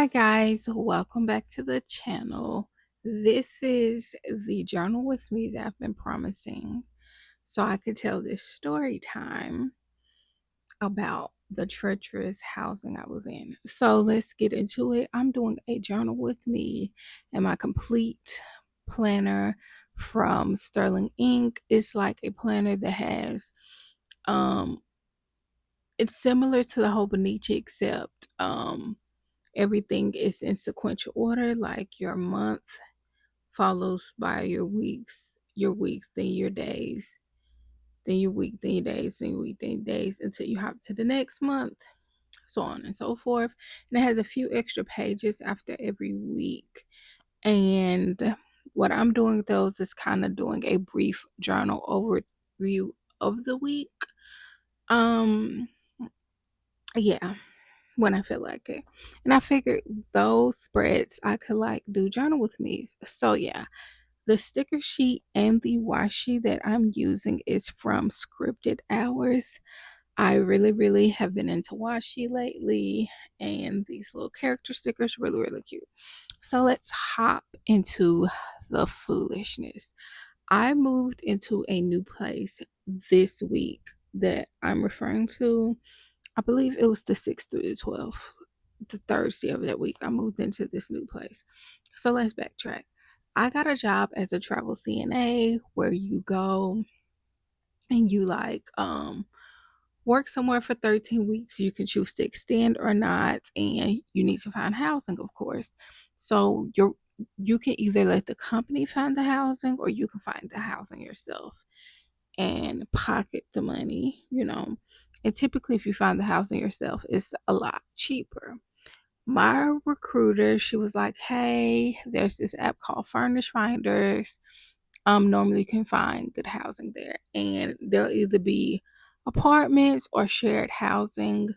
Hi guys, welcome back to the channel. This is the journal with me that I've been promising so I could tell this story time about the treacherous housing I was in. So let's get into it. I'm doing a journal with me and my complete planner from Sterling Ink. It's like a planner that has um it's similar to the Hobonichi except everything is in sequential order, like your month follows by your weeks, then your days, then your week, then your days, then your week, then your days, until you hop to the next month, so on and so forth. And it has a few extra pages after every week. And what I'm doing with those is kind of doing a brief journal overview of the week. Um, yeah, when I feel like it. And I figured those spreads I could like do journal with me. So yeah, the sticker sheet and the washi that I'm using is from Scripted Hours. I really have been into washi lately, and these little character stickers really cute. So let's hop into the foolishness. I moved into a new place this week that I'm referring to. I believe it was the 6th through the 12th, the Thursday of that week. I moved into this new place. So let's backtrack. I got a job as a travel CNA where you go and you work somewhere for 13 weeks. You can choose to extend or not, and you need to find housing, of course. So you can either let the company find the housing or you can find the housing yourself and pocket the money. And typically, if you find the housing yourself, it's a lot cheaper. My recruiter, she was like, hey, there's this app called Furnish Finders. Normally you can find good housing there, and there'll either be apartments or shared housing.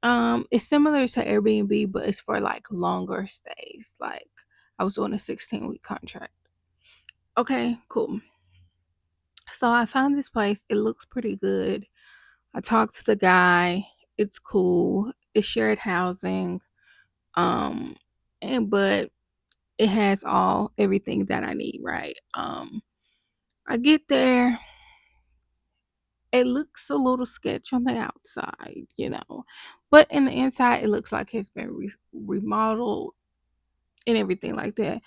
It's similar to Airbnb, but it's for like longer stays. Like I was on a 16-week contract. Okay, cool. So I found this place. It looks pretty good. I talked to the guy. It's cool. It's shared housing. Um, but it has everything that I need, right? I get there. It looks a little sketch on the outside, but in the inside, it looks like it's been remodeled and everything like that.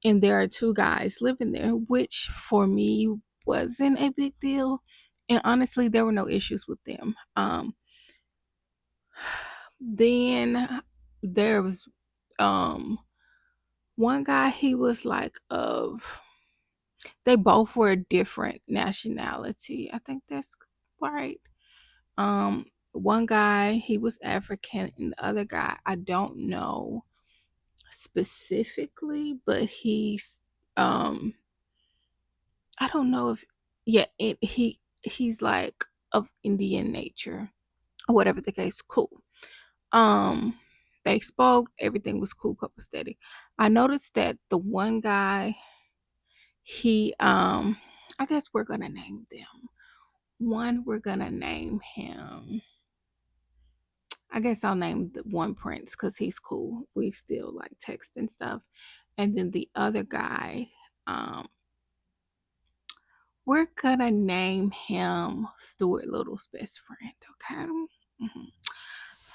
And there are two guys living there, which for me wasn't a big deal. And honestly, there were no issues with them. Then there was one guy, he was like they both were a different nationality. I think that's right. One guy, he was African, and the other guy, I don't know specifically, but I don't know if yeah, he's like of Indian nature, or whatever the case. Cool. Um, they spoke, everything was cool, couple steady. I noticed that the one guy, he I guess we're gonna name them. One, we're gonna name him. I guess I'll name the one Prince because he's cool. We still like text and stuff. And then the other guy, um, we're gonna name him Stuart Little's best friend. Okay.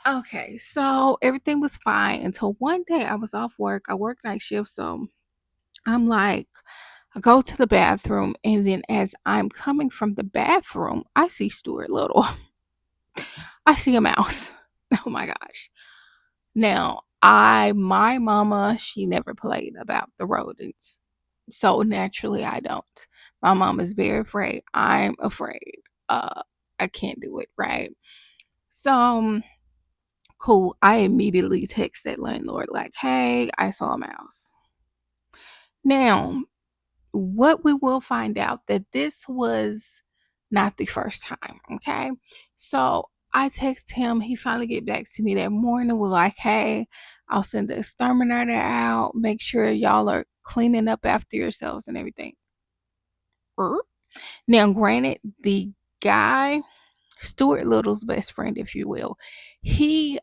Okay, so everything was fine until one day I was off work. I work night shift, so I'm like, I go to the bathroom, and then as I'm coming from the bathroom, I see Stuart Little. I see a mouse. Oh my gosh. Now, my mama, she never played about the rodents. So naturally I don't. My mom is very afraid. I'm afraid. I can't do it, right? So cool. I immediately text that landlord like, "Hey, I saw a mouse." Now, what we will find out that this was not the first time, okay? So I text him. He finally get back to me that morning. We're like, hey, I'll send the exterminator out. Make sure y'all are cleaning up after yourselves and everything. Now, granted, the guy, Stuart Little's best friend, if you will, he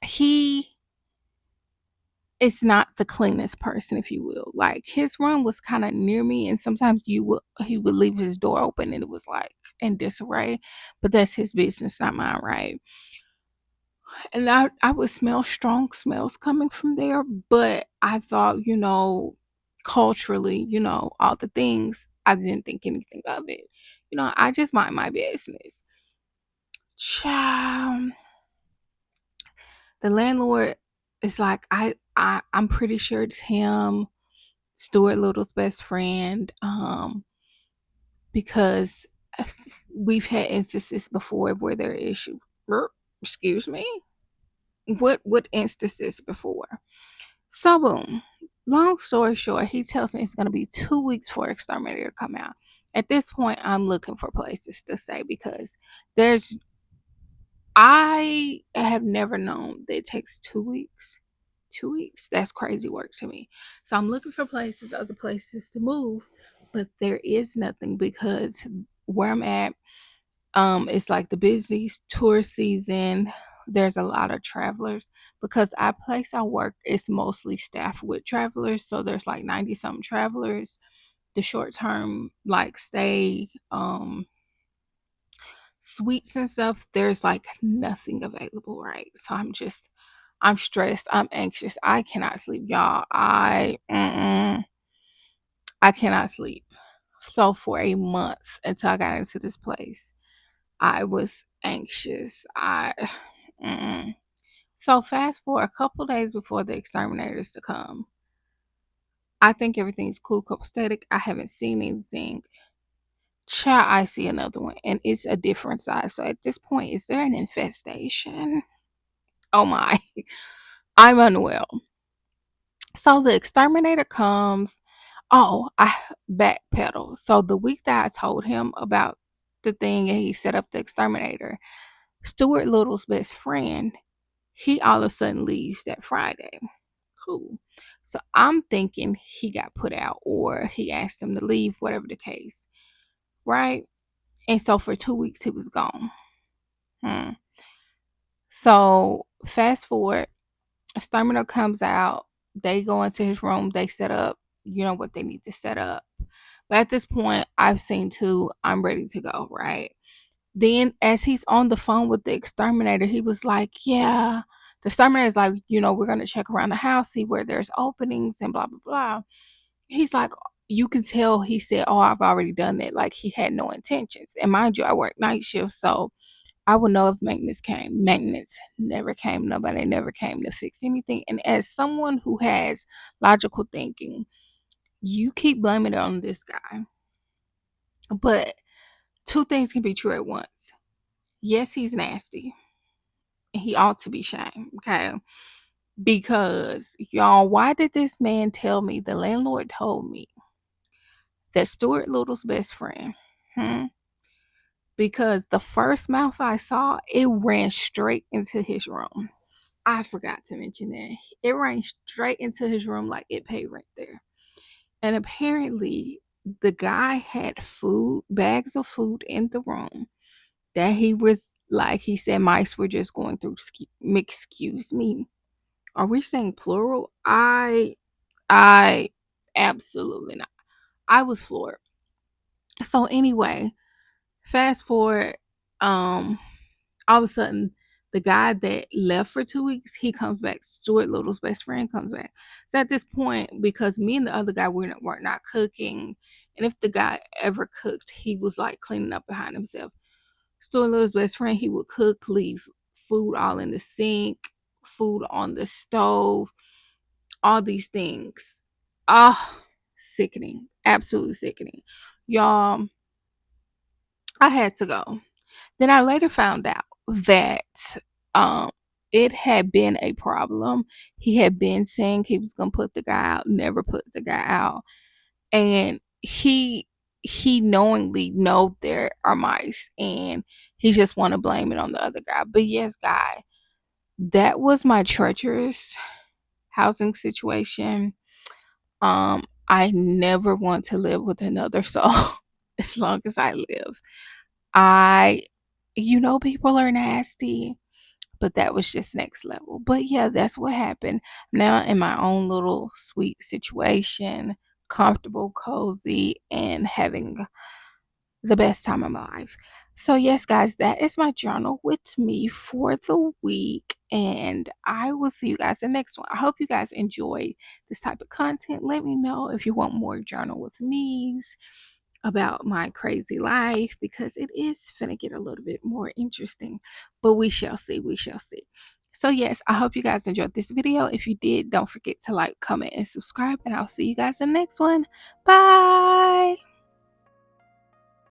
he is not the cleanest person, if you will. Like his room was kind of near me, and sometimes he would leave his door open and it was like in disarray. But that's his business, not mine, right? And I would smell strong smells coming from there, but I thought, culturally, all the things, I didn't think anything of it. I just mind my business. Child, the landlord is like, I'm pretty sure it's him, Stuart Little's best friend, because we've had instances before where there are issues. Excuse me. What instances before? So boom. Long story short, he tells me it's going to be 2 weeks for Exterminator to come out. At this point, I'm looking for places to stay because there's I have never known that it takes 2 weeks. 2 weeks. That's crazy work to me. So I'm looking for other places to move, but there is nothing because where I'm at, it's like the busy tour season. There's a lot of travelers because our place I work is mostly staffed with travelers. So there's like 90 something travelers. The short term like stay suites and stuff, there's like nothing available, right? So I'm stressed, I'm anxious, I cannot sleep, y'all. I cannot sleep. So for a month until I got into this place, I was anxious. Mm-mm. So fast forward a couple days before the exterminators to come. I think everything's cool, copacetic. I haven't seen anything. Child, I see another one, and it's a different size. So at this point, is there an infestation? Oh my, I'm unwell. So the exterminator comes. Oh, I backpedal. So the week that I told him about the thing and he set up the exterminator, Stuart Little's best friend, he all of a sudden leaves that Friday. Cool. So I'm thinking he got put out or he asked him to leave, whatever the case. Right? And so for 2 weeks he was gone. Hmm. So fast forward, Exterminator comes out, they go into his room, they set up, what they need to set up. But at this point, I've seen two, I'm ready to go, right? Then as he's on the phone with the exterminator, he was like, yeah. The exterminator is like, we're gonna check around the house, see where there's openings and blah blah blah. He's like, you can tell he said, oh, I've already done that. Like he had no intentions. And mind you, I work night shift, so I would know if maintenance came. Maintenance never came. Nobody never came to fix anything. And as someone who has logical thinking, you keep blaming it on this guy. But two things can be true at once. Yes, he's nasty. He ought to be shamed. Okay. Because, y'all, why did this man tell me? The landlord told me that Stuart Little's best friend, hmm, because the first mouse I saw, it ran straight into his room. I forgot to mention that. It ran straight into his room like it paid rent there. And apparently, the guy had bags of food in the room that he was like, he said mice were just going through. Excuse me. Are we saying plural? I absolutely not. I was floored. So anyway, fast forward, all of a sudden the guy that left for 2 weeks, he comes back. Stuart Little's best friend comes back. So at this point, because me and the other guy weren't not cooking, and if the guy ever cooked, he was like cleaning up behind himself. Stuart Little's best friend, he would cook, leave food all in the sink, food on the stove, all these things. Ah, sickening. Absolutely sickening. Y'all, I had to go. Then I later found out that um it had been a problem. He had been saying he was gonna put the guy out, never put the guy out. And he knowingly know there are mice and he just wanna blame it on the other guy. But yes, guy, that was my treacherous housing situation. I never want to live with another soul as long as I live. I People are nasty, but that was just next level. But yeah, that's what happened. Now in my own little sweet situation, comfortable, cozy, and having the best time of my life. So, yes, guys, that is my journal with me for the week. And I will see you guys in the next one. I hope you guys enjoy this type of content. Let me know if you want more journal with me's about my crazy life, because it is finna get a little bit more interesting. But we shall see. We shall see. So, yes, I hope you guys enjoyed this video. If you did, don't forget to like, comment, and subscribe. And I'll see you guys in the next one. Bye.